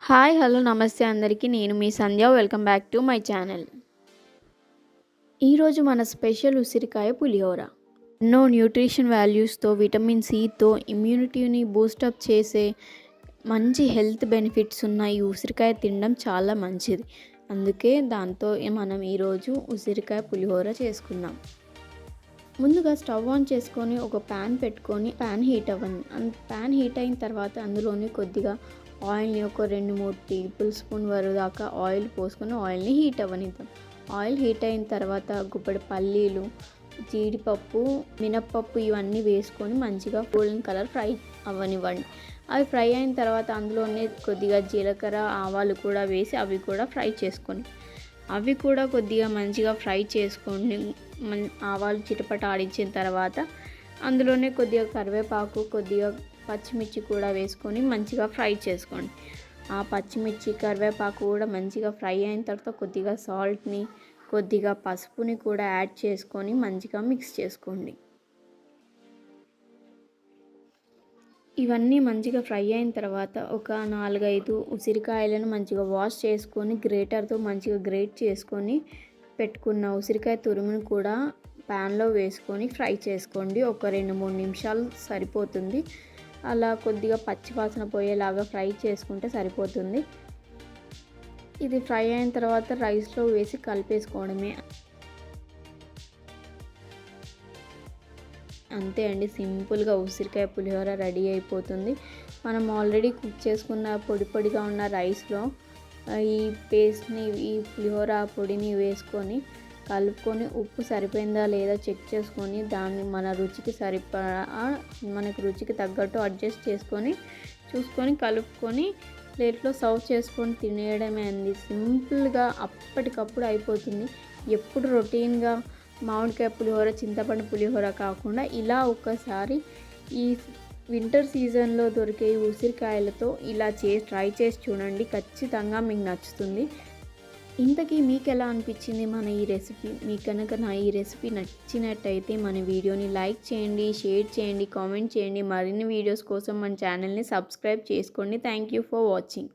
Hi hello నమస్తే అందరికీ. నేను మీ Sandhya. Welcome back to my channel. ఈరోజు మన స్పెషల్ ఉసిరికాయ పులిహోర. ఎన్నో న్యూట్రిషన్ వాల్యూస్తో, విటమిన్ సితో, ఇమ్యూనిటీని బూస్టప్ చేసే మంచి హెల్త్ బెనిఫిట్స్ ఉన్న ఈ ఉసిరికాయ తినడం చాలా మంచిది. అందుకే దాంతో మనం ఈరోజు ఉసిరికాయ పులిహోర చేసుకుందాం. ముందుగా స్టవ్ ఆన్ చేసుకొని ఒక ప్యాన్ పెట్టుకొని ప్యాన్ హీట్ అవ్వండి. ప్యాన్ హీట్ అయిన తర్వాత అందులోని కొద్దిగా ఆయిల్ని ఒక 2-3 టేబుల్ స్పూన్ వరకు దాకా ఆయిల్ పోసుకొని ఆయిల్ని హీట్ అవ్వనిద్దాం. ఆయిల్ హీట్ అయిన తర్వాత గుప్పెడు పల్లీలు, జీడిపప్పు, మినప్పప్పు ఇవన్నీ వేసుకొని మంచిగా గోల్డెన్ కలర్ ఫ్రై అవ్వనివ్వండి. అవి ఫ్రై అయిన తర్వాత అందులోనే కొద్దిగా జీలకర్ర, ఆవాలు కూడా వేసి అవి కూడా ఫ్రై చేసుకొని అవి కూడా కొద్దిగా మంచిగా ఫ్రై చేసుకోండి. ఆవాలు చిటపట ఆడించిన తర్వాత అందులోనే కొద్దిగా కరివేపాకు, కొద్దిగా పచ్చిమిర్చి కూడా వేసుకొని మంచిగా ఫ్రై చేసుకోండి. ఆ పచ్చిమిర్చి, కరివేపాకు కూడా మంచిగా ఫ్రై అయిన తర్వాత కొద్దిగా సాల్ట్ని, కొద్దిగా పసుపుని కూడా యాడ్ చేసుకొని మంచిగా మిక్స్ చేసుకోండి. ఇవన్నీ మంచిగా ఫ్రై అయిన తర్వాత ఒక 4-5 ఉసిరికాయలను మంచిగా వాష్ చేసుకొని గ్రేటర్తో మంచిగా గ్రేట్ చేసుకొని పెట్టుకున్న ఉసిరికాయ తురుమును కూడా ప్యాన్లో వేసుకొని ఫ్రై చేసుకోండి. ఒక 2-3 నిమిషాలు సరిపోతుంది. అలా కొద్దిగా పచ్చివాసన పోయేలాగా ఫ్రై చేసుకుంటే సరిపోతుంది. ఇది ఫ్రై అయిన తర్వాత రైస్లో వేసి కలిపేసుకోవడమే. అంతే అండి, సింపుల్గా ఉసిరికాయ పులిహోర రెడీ అయిపోతుంది. మనం ఆల్రెడీ కుక్ చేసుకున్న పొడిగా ఉన్న రైస్లో ఈ పేస్ట్ని, ఈ పులిహోర పొడిని వేసుకొని కలుపుకొని ఉప్పు సరిపోయిందా లేదా చెక్ చేసుకొని దాన్ని మన రుచికి మనకు రుచికి తగ్గట్టు అడ్జస్ట్ చేసుకొని చూసుకొని కలుపుకొని ప్లేట్లో సర్వ్ చేసుకొని తినేయడమే అండి. సింపుల్గా అప్పటికప్పుడు అయిపోతుంది. ఎప్పుడు రొటీన్గా మామిడికాయ పులిహోర, చింతపండు పులిహోర కాకుండా ఇలా ఒక్కసారి ఈ వింటర్ సీజన్లో దొరికే ఉసిరికాయలతో ఇలా ట్రై చేసి చూడండి. ఖచ్చితంగా మీకు నచ్చుతుంది. ఇంతకీ మీకు ఎలా అనిపించింది మన ఈ రెసిపీ? మీకు కనుక నా ఈ రెసిపీ నచ్చినట్టయితే మన వీడియోని లైక్ చేయండి, షేర్ చేయండి, కామెంట్ చేయండి. మరిన్ని వీడియోస్ కోసం మన ఛానల్ని సబ్స్క్రైబ్ చేసుకోండి. Thank you for watching.